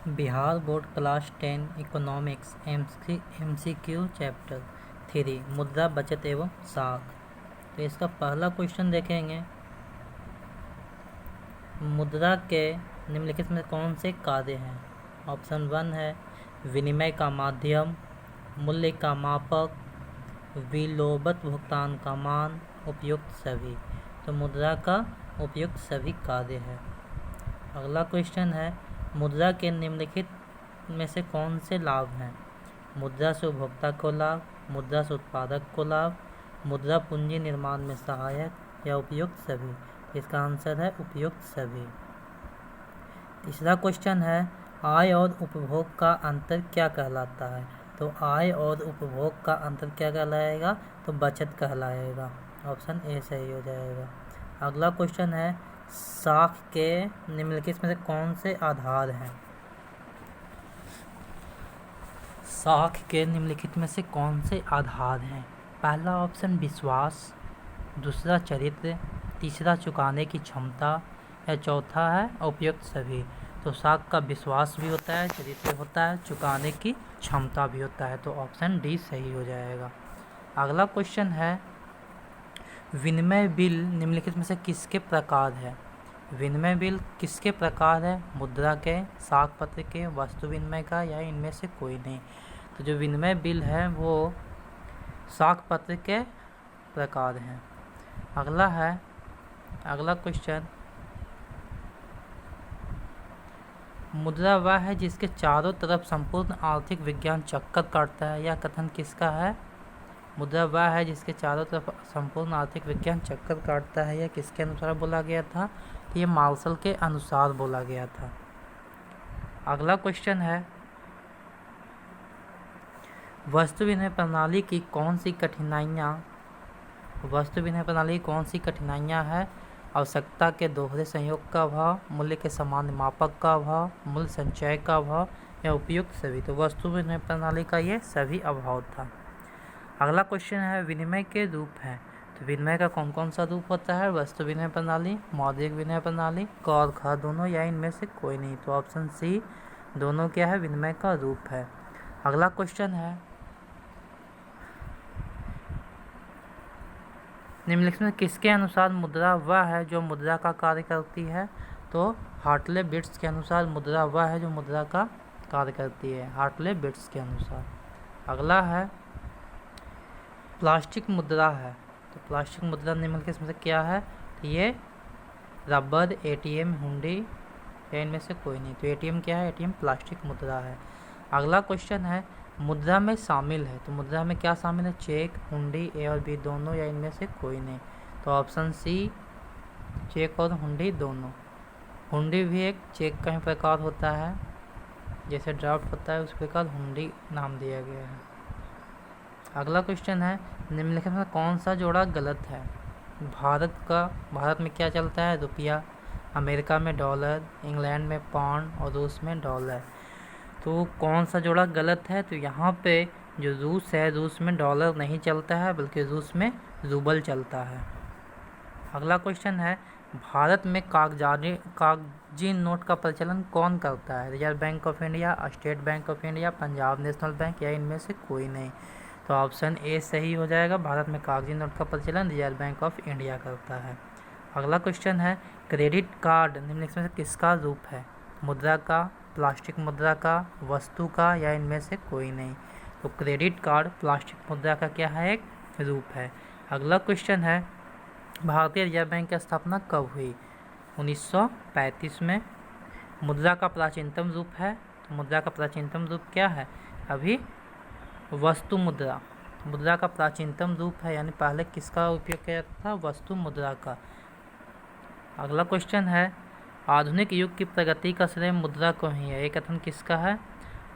Bihar board class 10 economics MCQ chapter 3 मुद्रा बचत एवं साख। तो इसका पहला क्वेश्चन देखेंगे, मुद्रा के निम्नलिखित में कौन से कार्य हैं। ऑप्शन 1 है विनिमय का माध्यम, मूल्य का मापक, विलोपत भुगतान का मान, उपयुक्त सभी। तो मुद्रा का उपयुक्त सभी कार्य है। अगला क्वेश्चन है, मुद्रा के निम्नलिखित में से कौन से लाभ हैं। मुद्रा से उपभोक्ता को लाभ, मुद्रा से उत्पादक को लाभ, मुद्रा पूंजी निर्माण में सहायक या उपयुक्त सभी। इसका आंसर है उपयुक्त सभी। तीसरा क्वेश्चन है, आय और उपभोग का अंतर क्या कहलाता है। तो आय और उपभोग का अंतर क्या कहलाएगा, तो बचत कहलाएगा। ऑप्शन ए सही हो जाएगा। अगला क्वेश्चन है, साख के निम्नलिखित में से कौन से आधार हैं। साख के निम्नलिखित में से कौन से आधार हैं। पहला ऑप्शन विश्वास, दूसरा चरित्र, तीसरा चुकाने की क्षमता या चौथा है उपयुक्त सभी। तो साख का विश्वास भी होता है, चरित्र होता है, चुकाने की क्षमता भी होता है। तो ऑप्शन डी सही हो जाएगा। अगला क्वेश्चन है, विनिमय बिल निम्नलिखित में से किसके प्रकार है। विनिमय बिल किसके प्रकार है, मुद्रा के, साख पत्र के, वस्तु विनिमय का या इनमें से कोई नहीं। तो जो विनिमय बिल है वो साख पत्र के प्रकार हैं। अगला क्वेश्चन, मुद्रा वह है जिसके चारों तरफ संपूर्ण आर्थिक विज्ञान चक्कर काटता है। यह कथन किसका है। मुद्रा वह है जिसके चारों तरफ संपूर्ण आर्थिक विज्ञान चक्कर काटता है, यह किसके अनुसार बोला गया था। तो ये मार्शल के अनुसार बोला गया था। अगला क्वेश्चन है, वस्तु विनिमय प्रणाली की कौन सी कठिनाइयाँ है। आवश्यकता के दोहरे संयोग का अभाव, मूल्य के समान मापक का अभाव, मूल्य संचय का अभाव या उपयुक्त सभी। तो वस्तु विनिमय प्रणाली का ये सभी अभाव था। अगला क्वेश्चन है, विनिमय के रूप हैं। तो विनिमय का कौन कौन सा रूप होता है। वस्तु विनिमय प्रणाली, मौद्रिक विनिमय प्रणाली, क और ख दोनों या इनमें से कोई नहीं। तो ऑप्शन सी दोनों क्या है, विनिमय का रूप है। अगला क्वेश्चन है, निम्नलिखित में किसके अनुसार मुद्रा वह है जो मुद्रा का कार्य करती है। तो हार्टले बिट्स के अनुसार मुद्रा वह है जो मुद्रा का कार्य करती है, हार्टले बिट्स के अनुसार। अगला है, प्लास्टिक मुद्रा है। तो प्लास्टिक मुद्रा निम्नलिखित में से क्या है। तो ये रबर, ATM, हुंडी या इनमें से कोई नहीं। तो ATM क्या है, ATM प्लास्टिक मुद्रा है। अगला क्वेश्चन है, मुद्रा में शामिल है। तो मुद्रा में क्या शामिल है, चेक, हुंडी, ए और बी दोनों या इनमें से कोई नहीं। तो ऑप्शन सी चेक और हुंडी दोनों। हुंडी भी एक चेक का ही प्रकार होता है, जैसे ड्राफ्ट होता है उस प्रकार हुंडी नाम दिया गया है। अगला क्वेश्चन है, निम्नलिखित में कौन सा जोड़ा गलत है। भारत में क्या चलता है, रुपया, अमेरिका में डॉलर, इंग्लैंड में पाउंड और रूस में डॉलर। तो कौन सा जोड़ा गलत है। तो यहाँ पे जो रूस है, रूस में डॉलर नहीं चलता है बल्कि रूस में रूबल चलता है। अगला क्वेश्चन है, भारत में कागजी नोट का प्रचलन कौन करता है। Reserve bank of India, state bank of India, Punjab national bank या इनमें से कोई नहीं। तो ऑप्शन ए सही हो जाएगा। भारत में कागजी नोट का प्रचलन रिजर्व बैंक ऑफ इंडिया करता है। अगला क्वेश्चन है, क्रेडिट कार्ड निम्नलिखित में से किसका रूप है। मुद्रा का, प्लास्टिक मुद्रा का, वस्तु का या इनमें से कोई नहीं। तो क्रेडिट कार्ड प्लास्टिक मुद्रा का क्या है, एक रूप है। अगला क्वेश्चन है, भारतीय रिजर्व बैंक की स्थापना कब हुई। 1935 में। मुद्रा का प्राचीनतम रूप है। तो मुद्रा का प्राचीनतम रूप क्या है, अभी वस्तु मुद्रा। मुद्रा का प्राचीनतम रूप है, यानी पहले किसका उपयोग किया जाता था, वस्तु मुद्रा का। अगला क्वेश्चन है, आधुनिक युग की प्रगति का श्रेय मुद्रा को ही है। ये कथन किसका है।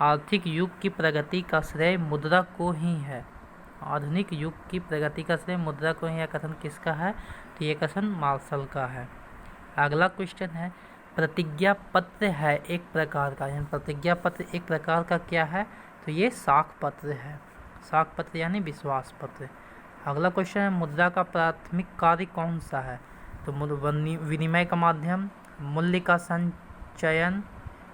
आर्थिक युग की प्रगति का श्रेय मुद्रा को ही है। आधुनिक युग की प्रगति का श्रेय मुद्रा को ही है, कथन किसका है। तो ये कथन मार्शल का है। अगला क्वेश्चन है, प्रतिज्ञा पत्र है एक प्रकार का, यानी प्रतिज्ञा पत्र एक प्रकार का क्या है। तो ये साख पत्र है। साख पत्र यानी विश्वास पत्र। अगला क्वेश्चन है, मुद्रा का प्राथमिक कार्य कौन सा है। तो विनिमय का माध्यम, मूल्य का संचयन,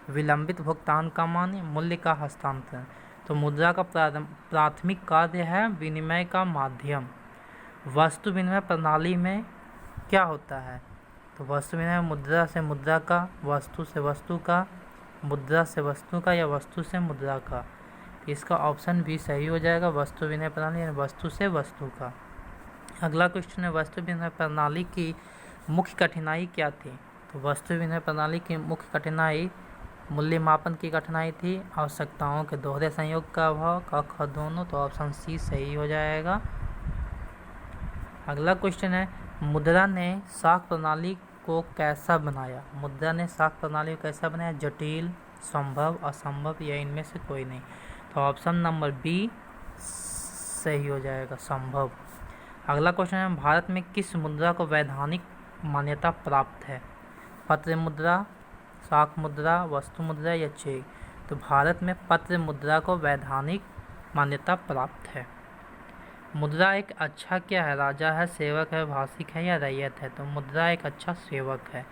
विलंबित भुगतान का मान, मूल्य का हस्तांतरण। तो मुद्रा का प्राथमिक कार्य है विनिमय का माध्यम। वस्तु विनिमय प्रणाली में क्या होता है? तो वस्तु विनिमय मुद्रा से मुद्रा का, वस्तु से वस्तु का, मुद्रा से वस्तु का या वस्तु से मुद्रा का। इसका ऑप्शन भी सही हो जाएगा, वस्तु विनिमय प्रणाली यानी वस्तु से वस्तु का। अगला क्वेश्चन है वस्तु विनिमय प्रणाली की मुख्य कठिनाई क्या थी? तो वस्तु विनिमय प्रणाली की मुख्य कठिनाई मूल्य मापन की कठिनाई थी, आवश्यकताओं के दोहरे संयोग का अभाव, क ख दोनों। तो ऑप्शन सी सही हो जाएगा। अगला क्वेश्चन है मुद्रा ने साख प्रणाली को कैसा बनाया? मुद्रा ने साख प्रणाली को कैसा बनाया? जटिल, संभव, असंभव या इनमें से कोई नहीं। तो ऑप्शन नंबर बी सही हो जाएगा, संभव। अगला क्वेश्चन है भारत में किस मुद्रा को वैधानिक मान्यता प्राप्त है? पत्र मुद्रा, साख मुद्रा, वस्तु मुद्रा या चेक। तो भारत में पत्र मुद्रा को वैधानिक मान्यता प्राप्त है। मुद्रा एक अच्छा क्या है? राजा है, सेवक है, भाषिक है या रैयत है? तो मुद्रा एक अच्छा सेवक है।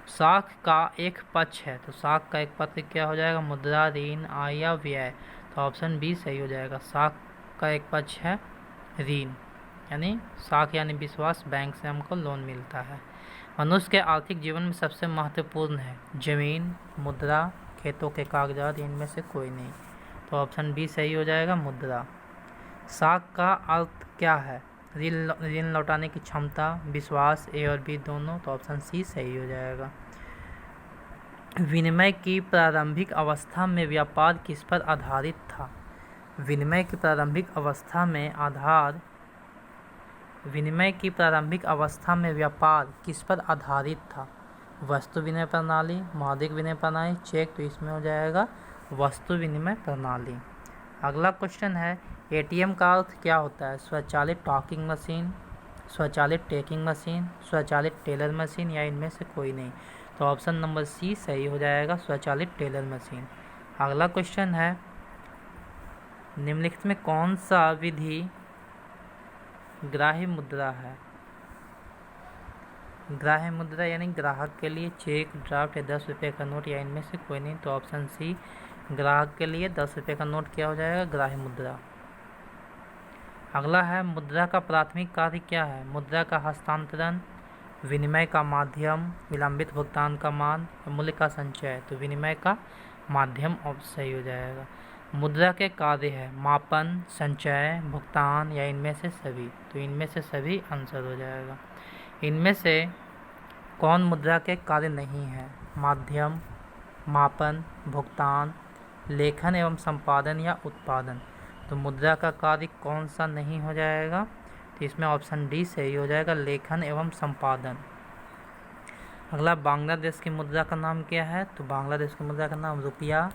साख का एक पक्ष है, तो साख का एक पक्ष क्या हो जाएगा? मुद्रा, ऋण, आय या व्यय। तो ऑप्शन बी सही हो जाएगा। साख का एक पक्ष है ऋण, यानी साख यानी विश्वास, बैंक से हमको लोन मिलता है। मनुष्य के आर्थिक जीवन में सबसे महत्वपूर्ण है जमीन, मुद्रा, खेतों के कागजात, इनमें से कोई नहीं। तो ऑप्शन बी सही हो जाएगा, मुद्रा। साख का अर्थ क्या है? ऋण लौटाने की क्षमता, विश्वास, ए और बी दोनों। तो ऑप्शन सी सही हो जाएगा। विनिमय की प्रारंभिक अवस्था में व्यापार किस पर आधारित था? विनिमय की प्रारंभिक अवस्था में व्यापार किस पर आधारित था? वस्तु विनिमय प्रणाली, मौद्रिक विनिमय प्रणाली, चेक। तो इसमें हो जाएगा वस्तु विनिमय प्रणाली। अगला क्वेश्चन है एटीएम का अर्थ क्या होता है? स्वचालित टॉकिंग मशीन, स्वचालित टेकिंग मशीन, स्वचालित टेलर मशीन या इनमें से कोई नहीं। तो ऑप्शन नंबर सी सही हो जाएगा, स्वचालित टेलर मशीन। अगला क्वेश्चन है निम्नलिखित में कौन सा विधि ग्राह्य मुद्रा है? ग्राह्य मुद्रा यानी ग्राहक के लिए चेक, ड्राफ्ट या 10 रुपये का नोट या इनमें से कोई नहीं। तो ऑप्शन सी ग्राहक के लिए 10 रुपये का नोट क्या हो जाएगा? ग्राह्य मुद्रा। अगला है मुद्रा का प्राथमिक कार्य क्या है? मुद्रा का हस्तांतरण, विनिमय का माध्यम, विलंबित भुगतान का मान, मूल्य का संचय। तो विनिमय का माध्यम ऑप्शन सही हो जाएगा। मुद्रा के कार्य है मापन, संचय, भुगतान या इनमें से सभी। तो इनमें से सभी आंसर हो जाएगा। इनमें से कौन मुद्रा के कार्य नहीं है? माध्यम, मापन, भुगतान, लेखन एवं संपादन या उत्पादन। तो मुद्रा का कार्य कौन सा नहीं हो जाएगा? तो इसमें ऑप्शन डी सही हो जाएगा, लेखन एवं संपादन। अगला बांग्लादेश की मुद्रा का नाम क्या है? तो बांग्लादेश की मुद्रा का नाम रुपया,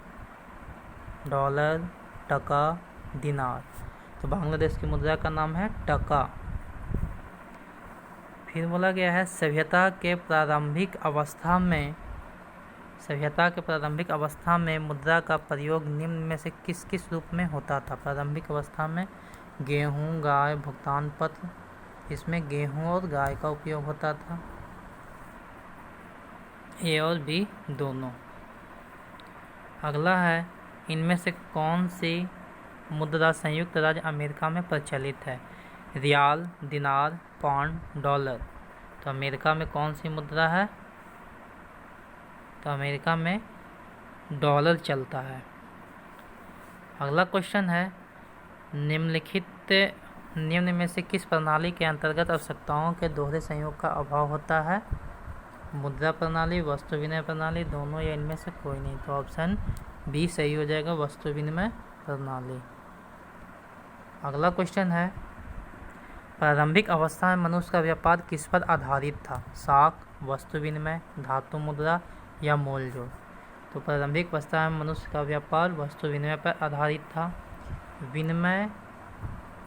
डॉलर, टका, दिनार। तो बांग्लादेश की मुद्रा का नाम है टका। फिर बोला गया है सभ्यता के प्रारंभिक अवस्था में मुद्रा का प्रयोग निम्न में से किस किस रूप में होता था? प्रारंभिक अवस्था में गेहूं, गाय, भुगतान पत्र। इसमें गेहूं और गाय का उपयोग होता था, ए और बी दोनों। अगला है इनमें से कौन सी मुद्रा संयुक्त राज्य अमेरिका में प्रचलित है? रियाल, दिनार, पाउंड, डॉलर। तो अमेरिका में कौन सी मुद्रा है? तो अमेरिका में डॉलर चलता है। अगला क्वेश्चन है निम्न में से किस प्रणाली के अंतर्गत आवश्यकताओं के दोहरे संयोग का अभाव होता है? मुद्रा प्रणाली, वस्तु विनिमय प्रणाली, दोनों या इनमें से कोई नहीं। तो ऑप्शन बी सही हो जाएगा, वस्तु विनिमय प्रणाली। अगला क्वेश्चन है प्रारंभिक अवस्था में मनुष्य का व्यापार किस पर आधारित था? साख, वस्तु विनिमय, धातु मुद्रा या मोल जोड़। तो प्रारंभिक अवस्था में मनुष्य का व्यापार वस्तु विनिमय पर आधारित था। विनिमय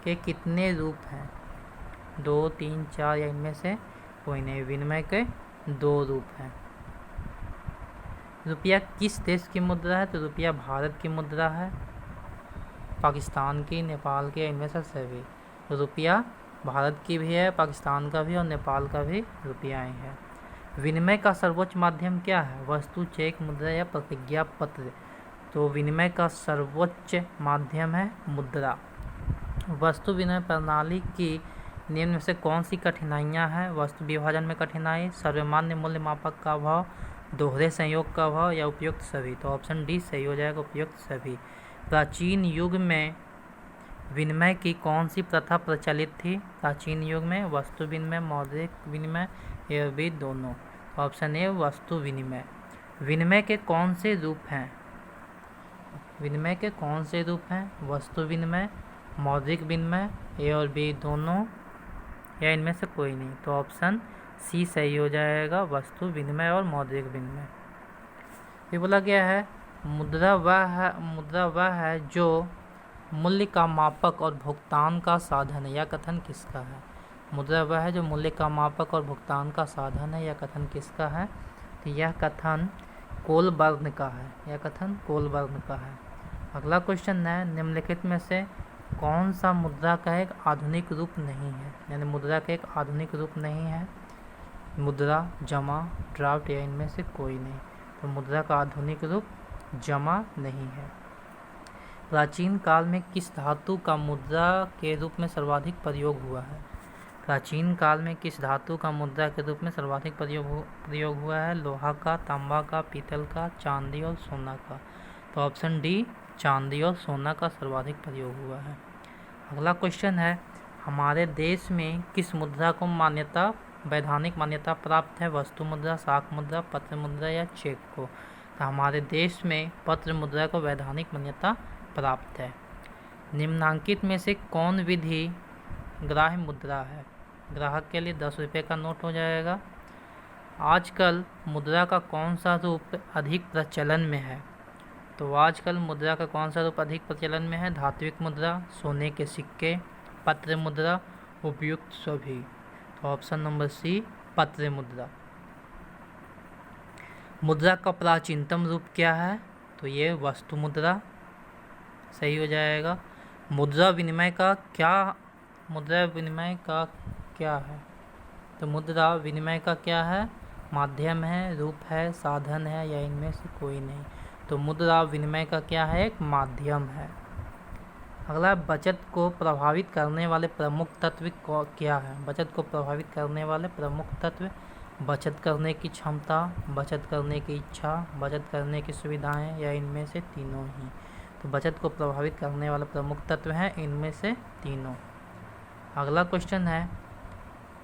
के कितने रूप हैं? 2, 3, 4 या इनमें से कोई नहीं। विनिमय के 2 रूप हैं। रुपया किस देश की मुद्रा है? तो रुपया भारत की मुद्रा है, पाकिस्तान की, नेपाल की, इनमें से सभी। रुपया भारत की भी है, पाकिस्तान का भी और नेपाल का भी रुपया ही है। विनिमय का सर्वोच्च माध्यम क्या है? वस्तु, चेक, मुद्रा या प्रतिज्ञा पत्र? तो विनिमय का सर्वोच्च माध्यम है मुद्रा। वस्तु विनिमय प्रणाली की निम्न में से कौन सी कठिनाइयाँ हैं? वस्तु विभाजन में कठिनाई, सर्वमान्य मूल्य मापक का अभाव, दोहरे संयोग का अभाव या उपयुक्त सभी? तो ऑप्शन डी सही हो जाएगा, उपयुक्त सभी। प्राचीन युग में विनिमय की कौन सी प्रथा प्रचलित थी? प्राचीन युग में वस्तु विनिमय, मौद्रिक विनिमय या भी दोनों? ऑप्शन ए वस्तु विनिमय। विनिमय के कौन से रूप हैं? विनिमय के कौन से रूप हैं? वस्तु विनिमय, मौद्रिक विनिमय, ए और बी दोनों या इनमें से कोई नहीं? तो ऑप्शन सी सही हो जाएगा, वस्तु विनिमय और मौद्रिक विनिमय। ये बोला गया है मुद्रा वह है जो मूल्य का मापक और भुगतान का साधन है। यह कथन किसका है? मुद्रा वह है जो मूल्य का मापक और भुगतान का साधन है। यह कथन किसका है? तो यह कथन कोलबर्न का है। यह कथन कोलबर्न का है। अगला क्वेश्चन है निम्नलिखित में से कौन सा मुद्रा का एक आधुनिक रूप नहीं है? यानी मुद्रा का एक आधुनिक रूप नहीं है। मुद्रा, जमा, ड्राफ्ट या इनमें से कोई नहीं? तो मुद्रा का आधुनिक रूप जमा नहीं है। प्राचीन काल में किस धातु का मुद्रा के रूप में सर्वाधिक प्रयोग हुआ है? प्राचीन काल में किस धातु का मुद्रा के रूप में सर्वाधिक प्रयोग हुआ है? लोहा का, तांबा का, पीतल का, चांदी और सोना का? तो ऑप्शन डी चांदी और सोना का सर्वाधिक प्रयोग हुआ है। अगला क्वेश्चन है हमारे देश में किस मुद्रा को मान्यता, वैधानिक मान्यता प्राप्त है? वस्तु मुद्रा, शाक मुद्रा, पत्र मुद्रा या चेक को? तो हमारे देश में पत्र मुद्रा को वैधानिक मान्यता प्राप्त है। निम्नांकित में से कौन विधि ग्राह्य मुद्रा है? ग्राहक के लिए 10 रुपये का नोट हो जाएगा। आजकल मुद्रा का कौन सा रूप अधिक प्रचलन में है? तो आजकल मुद्रा का कौन सा रूप अधिक प्रचलन में है? धात्विक मुद्रा, सोने के सिक्के, पत्र मुद्रा, उपयुक्त सभी? तो ऑप्शन नंबर सी पत्र मुद्रा। मुद्रा का प्राचीनतम रूप क्या है? तो ये वस्तु मुद्रा सही हो जाएगा। मुद्रा विनिमय का क्या है? तो मुद्रा विनिमय का क्या है? माध्यम है, रूप है, साधन है या इनमें से कोई नहीं? तो मुद्रा विनिमय का क्या है? एक माध्यम है। अगला बचत को प्रभावित करने वाले प्रमुख तत्व क्या है? बचत को प्रभावित करने वाले प्रमुख तत्व बचत करने की क्षमता, बचत करने की इच्छा, बचत करने की सुविधाएं या इनमें से तीनों ही? तो बचत को प्रभावित करने वाले प्रमुख तत्व हैं इनमें से तीनों। अगला क्वेश्चन है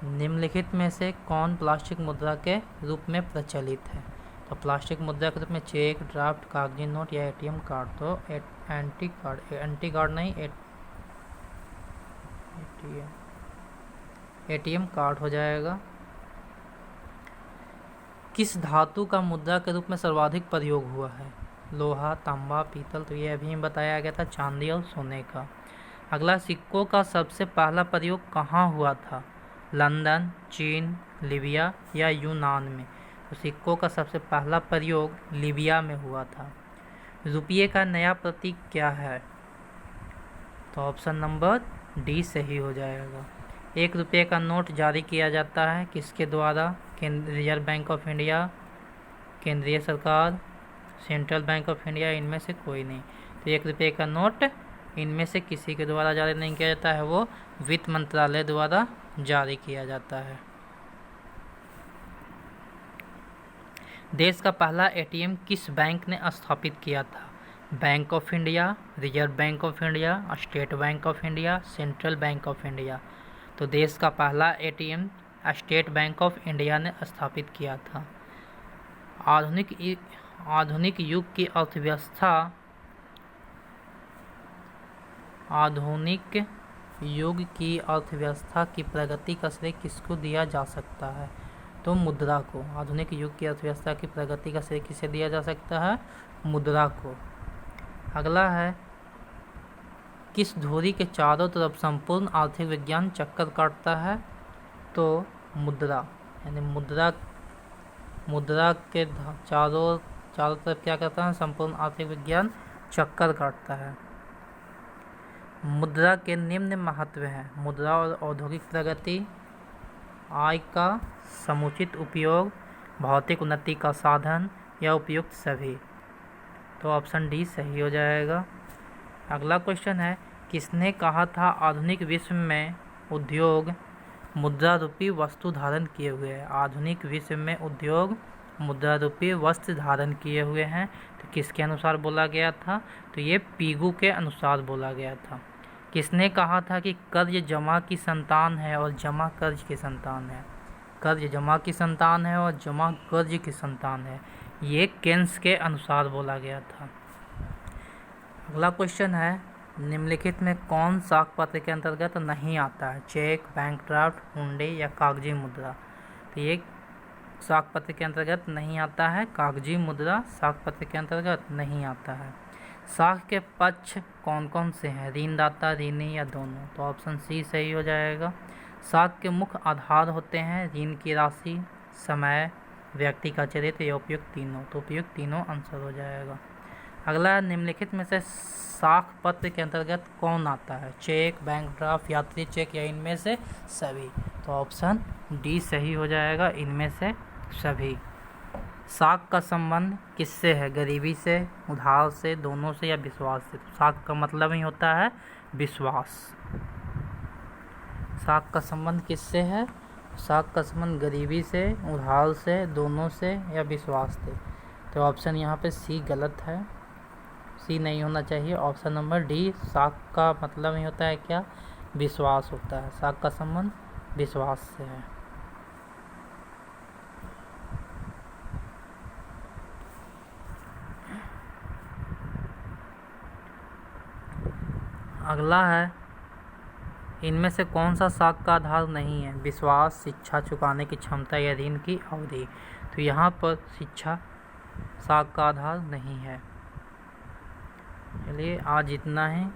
निम्नलिखित में से कौन प्लास्टिक मुद्रा के रूप में प्रचलित है? तो प्लास्टिक मुद्रा के रूप में चेक, ड्राफ्ट, कागजी नोट या एटीएम कार्ड? तो एटीएम कार्ड हो जाएगा। किस धातु का मुद्रा के रूप में सर्वाधिक प्रयोग हुआ है? लोहा, तांबा, पीतल? तो ये अभी बताया गया था चांदी और सोने का। अगला सिक्कों का सबसे पहला प्रयोग कहाँ हुआ था? लंदन, चीन, लीबिया या यूनान में? तो सिक्कों का सबसे पहला प्रयोग लीबिया में हुआ था। रुपये का नया प्रतीक क्या है? तो ऑप्शन नंबर डी सही हो जाएगा। 1 रुपये का नोट जारी किया जाता है किसके द्वारा? रिजर्व बैंक ऑफ इंडिया, केंद्रीय सरकार, सेंट्रल बैंक ऑफ इंडिया, इनमें से कोई नहीं? तो 1 रुपये का नोट इनमें से किसी के द्वारा जारी नहीं किया जाता है, वो वित्त मंत्रालय द्वारा जारी किया जाता है। देश का पहला एटीएम किस बैंक ने स्थापित किया था? Bank of India, reserve bank of India, state bank of India, central bank of India? तो देश का पहला ATM state bank of India ने स्थापित किया था। आधुनिक युग की अर्थव्यवस्था की प्रगति का श्रेय किसको दिया जा सकता है? तो मुद्रा को। आधुनिक युग की अर्थव्यवस्था की प्रगति का श्रेय किसे दिया जा सकता है? मुद्रा को। अगला है किस धुरी के चारों तरफ संपूर्ण आर्थिक विज्ञान चक्कर काटता है? तो मुद्रा, यानी मुद्रा के चारों तरफ क्या करता है? संपूर्ण आर्थिक विज्ञान चक्कर काटता है। मुद्रा के निम्न महत्व हैं: मुद्रा और औद्योगिक प्रगति, आय का समुचित उपयोग, भौतिक उन्नति का साधन या उपयुक्त सभी। तो ऑप्शन डी सही हो जाएगा। अगला क्वेश्चन है, किसने कहा था आधुनिक विश्व में उद्योग मुद्रा रूपी वस्तु धारण किए हुए हैं? आधुनिक विश्व में उद्योग मुद्रा रूपी वस्त्र धारण किए हुए हैं। तो किसके अनुसार बोला गया था? तो ये पीगू के अनुसार बोला गया था। किसने कहा था कि कर्ज जमा की संतान है और जमा कर्ज की संतान है? कर्ज जमा की संतान है और जमा कर्ज की संतान है। ये केन्स के अनुसार बोला गया था। अगला क्वेश्चन है, निम्नलिखित में कौन साख पत्र के अंतर्गत नहीं आता है? चेक, बैंक ड्राफ्ट, हुंडी या कागजी मुद्रा। तो ये साख पत्र के अंतर्गत नहीं आता है। कागजी मुद्रा साख पत्र के अंतर्गत नहीं आता है। साख के पक्ष कौन कौन से हैं? ऋणदाता, ऋणी या दोनों। तो ऑप्शन सी सही हो जाएगा। साख के मुख्य आधार होते हैं ऋण की राशि, समय, व्यक्ति का चरित्र या उपयुक्त तीनों। तो उपयुक्त तीनों आंसर हो जाएगा। अगला, निम्नलिखित में से साख पत्र के अंतर्गत कौन आता है? चेक, बैंक ड्राफ्ट, यात्री चेक या इनमें से सभी। तो ऑप्शन डी सही हो जाएगा, इनमें से सभी। साख का संबंध किससे है? गरीबी से, उधार से, दोनों से या विश्वास से। तो साख का मतलब ही होता है विश्वास। साख का संबंध किससे है? साख का संबंध गरीबी से, उधार से, दोनों से या विश्वास से। तो ऑप्शन यहाँ पे सी गलत है, सी नहीं होना चाहिए। ऑप्शन नंबर डी, साख का मतलब ही होता है क्या? विश्वास होता है। साख का संबंध विश्वास से है। अगला है, इनमें से कौन सा साख का आधार नहीं है? विश्वास, शिक्षा, चुकाने की क्षमता या ऋण की अवधि। तो यहाँ पर शिक्षा साख का आधार नहीं है। चलिए आज इतना ही।